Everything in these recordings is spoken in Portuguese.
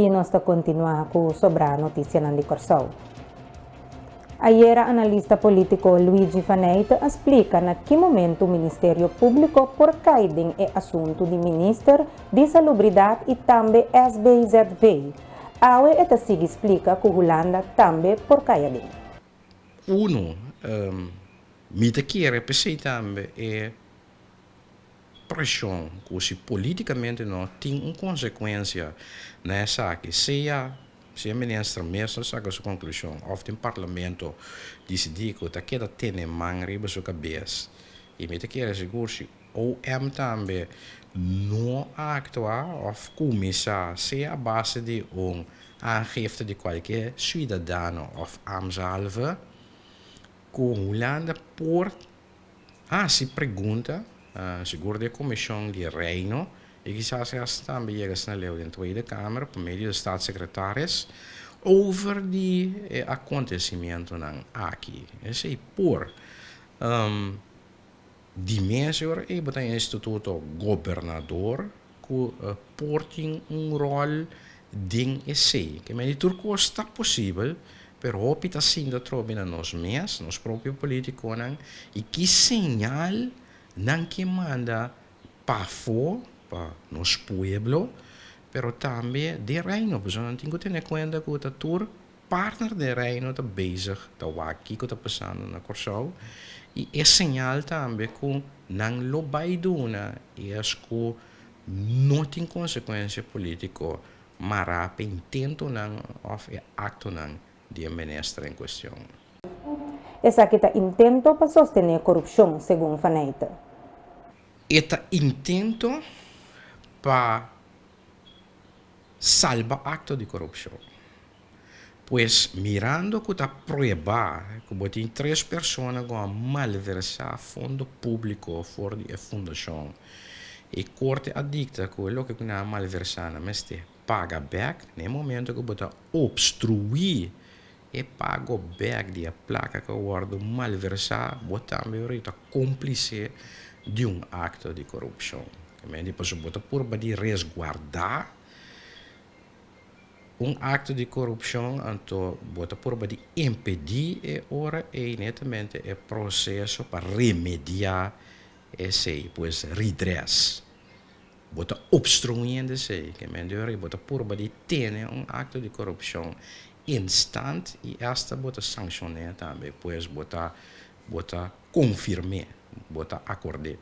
E nós está continuar com sobre a notícia na Corsol. Ayer, a analista político Luigi Faneite explica na que momento o Ministério Público por caidem é assunto de Ministro de Salubridade e também SBZV. Awe eta sigue explica que Holanda também por caidem. Uno, mita querer pensar também é pressão, que se politicamente não tem uma consequência nessa que seja se a ministra mesmo saca a sua conclusão, ou tem parlamento decidir que está queda tem mangre para sua cabeça e me te quer seguro se o também não actua ou começar se a base de aangifte de qualquer cidadão ou ambtshalve com Holanda por se pergunta seguro de comissão de Reino e quizás também chega na lei da Tweede Kamer por meio dos staatssecretaris over die acontecimento aqui. Esse é por die mensen e botar instituto governador que portem rol ding esse que me turco está possível pero hopi tá sendo trobe na nós mesmos, nos próprios políticos e que señal não que manda para fora para nos pueblo, pero também de reino, porque não tem que ter em conta que o tour partner de reino está bezig, está aqui que está passando na Corsol, e é sinal também que não lo vai duna e as que não tem consequência política, mas para intento não ou acto não de ministra em questão. Essa que está intento para sostener a corrupção, segundo Faneite. Está intento para salvar acto de corrupção. Pois, mirando que está prueba que tem 3 pessoas que malversar fundo público fora de fundação e corte adicta que o que não malversar mas te paga back no momento que você obstruir e paga back de a placa que o malversar você também é cúmplice de acto de corrupção. Depois bota por de resguardar acto de corrupção, então bota por de impedir e ora é netamente é processo para remediar esse, pois redress. Bota obstruindo esse, que melhor bota por de ter acto de corrupção instant e esta bota sancionar também, pois bota confirmar, bota acordar.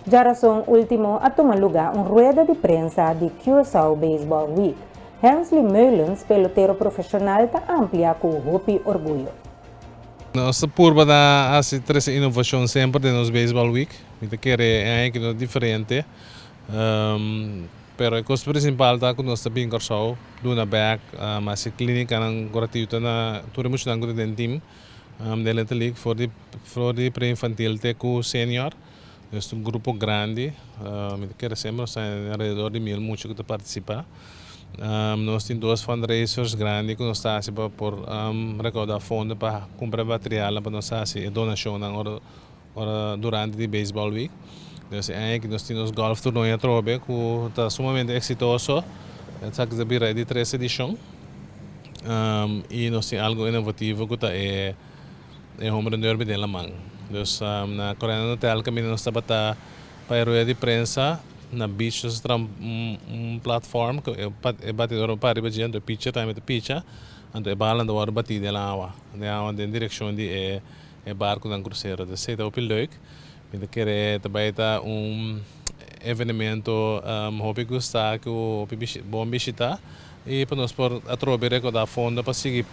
Já razão último a tomar lugar rueda de prensa de Curaçao Baseball Week. Hensley Meulens, pelotero profissional, está amplia com hopi orgulho. Nossa curva da hace 3 inovação sempre de nos Baseball Week. Então é algo diferente. Pero a coisa principal está com nós também Curaçao, duna back, mas a clínica não gratuita na tudo muito não gratuito team. Dela liga for de pré-infantil até com senior. É grupo grande, que sempre está ao redor de 1000 muitos que participa. Nós temos 2 fundraisers grandes que nós estamos por recaudar fundos para comprar material para nós fazer donação durante o Baseball Week. Então, nós temos golf torneio trobe que está sumamente exitoso. Está a vir de 3 edições. E nós temos algo inovativo que é home run derby de la mão. Então, na Coreia do Hotel, kami nós estamos para a rueda de prensa na beach, nós temos platform que é batidor para ir do pitcher, também do pitcher, então é bala do ar batida na água, na direção de barco na cruzeiro. Então, isso é o leuk. Então, querer também evenemento hobby gostar que o bom visitar e para nós por atrober recordar fundo para seguir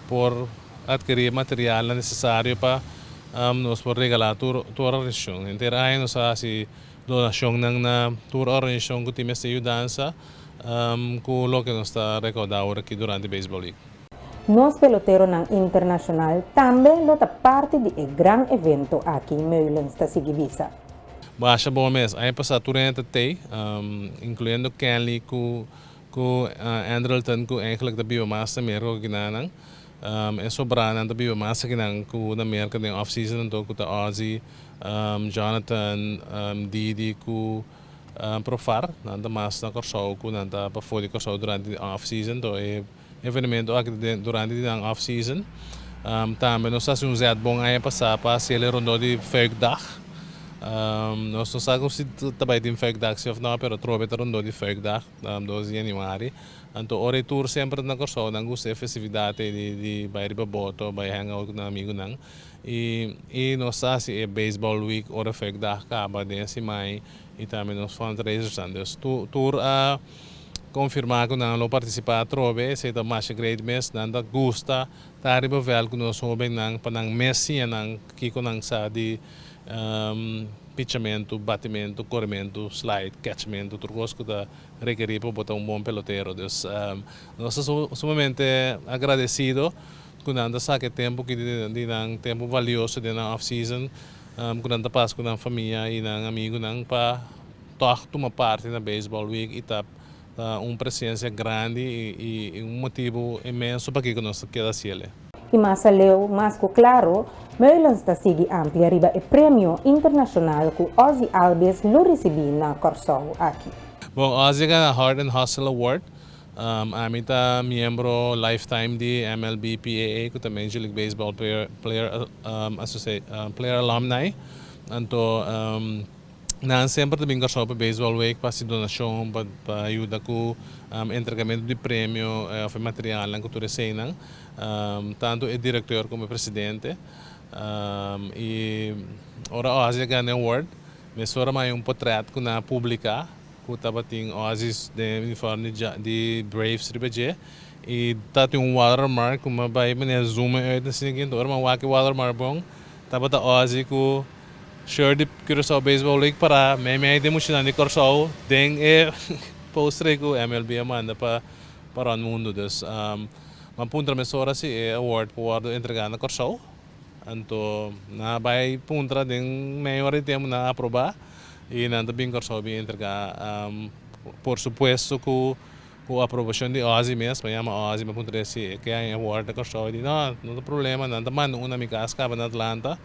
por adquirir material necessário para nós por regalar tua organização. Então, aí nós fazemos donação na tua organização que tem essa ajudança com o que nós está recordando aqui durante o Baseball League. Nós peloteros internacional também lota parte de grande evento aqui em Meulens da Sigivisa. Baixa bom mês, aí passa durante incluindo Kenley com Andrelton com eigenlijk de biomassa meer ook ginanang. Sobrana de biomassa ginang com na merka de off season então com a Ozzy, Jonathan, Didi com provar, nanta mas na Corsao ku nanta pa for di Corsao durante the off-season, to evenemento aqui durante ang off-season. Também nós temos um zero bom aí passar para se ele rondou de Vuikdag. Nós não sabemos se também tem Vuikdag se ou não, pero trove tá rondou de Vuikdag, 12 de januari. Então, ore tour sempre na Corsao, nang gusto festividade de bairro Baboto, bairro hangout na amigo nang. E nós sabemos se baseball week ore Vuikdag acaba de si mai e também nós fundraisers andes. Tour a confirmar que não participar trove, se tá mais great mes, nanda gusta, tá riba vel que nós homem nang panang Messi nang kiko nang sa di pitchamento, batimento, corrimento, slide, catchmento, tudo que da requerir para botar bom pelotero. Dus nós somos sumamente agradecido com nanda sa que tempo que de nang tempo valioso de na off season, com nanda pas com nang família e nang amigo nang pa tomar parte na baseball week e tá presença grande e motivo imenso para que nós queda ciele. E masa leu, mas ko claro, meron sta sigi amplia riba e prêmio internacional ku Ozzy Albies lo recebi na Corsao aqui. Bom, Ozzy ganha Heart and Hustle Award. Amita miembro lifetime di MLBPAA ku ta Major League Baseball player alumni. Anto na sempre também Corsao para baseball week para donação para ajuda com entregamento de prêmio of material na cultura cena, tanto o diretor como o presidente. E ora Ozzy ganha award, mas ora mais portrait que na publicar, que estava tem Ozzy de uniforme de Braves ribeje e tá tem watermark como vai maneira zoom uit na seguinte, ora uma watermark bom, tava da Ozzy com sure di Curaçao Baseball League para may demonstrar ni Corsao deng poster ko MLB amanda para o mundo dus mapuntra mesora si award po entregar na Corsao anto na bay puntra deng mayor temo na aprobar e nanda bing Corsao bi entregar por supuesto ko aprovação de Ozzy mesmo, chama Ozzy mapuntra si kaya award na Corsao di no problema nanda man una mi casca na Atlanta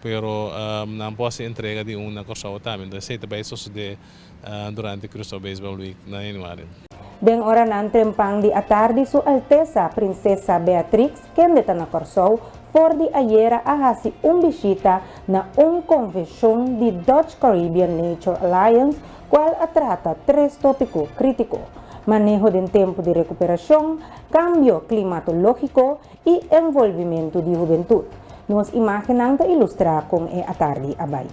pero não posso entrega de na Corsao também, então sei também sucede durante Curaçao Baseball Week na januário. Deng ora nan trempang di atardi su Alteza Princesa Beatrix kendeta na Corsao for di ayera ahasi bisita na convention di Dutch Caribbean Nature Alliance qual atrata 3 tópico crítico: manejo del tempo de recuperación, cambio climatológico y envolvimiento de juventud. Nos imaginang ta ilustra kung atardi abay.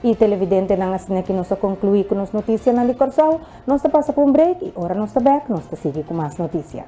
E televidente na nga sinaki nos conclui con nos notisya na Corsao, nos ta pasa po break e ora nos ta back, nos ta sige com mas notisya.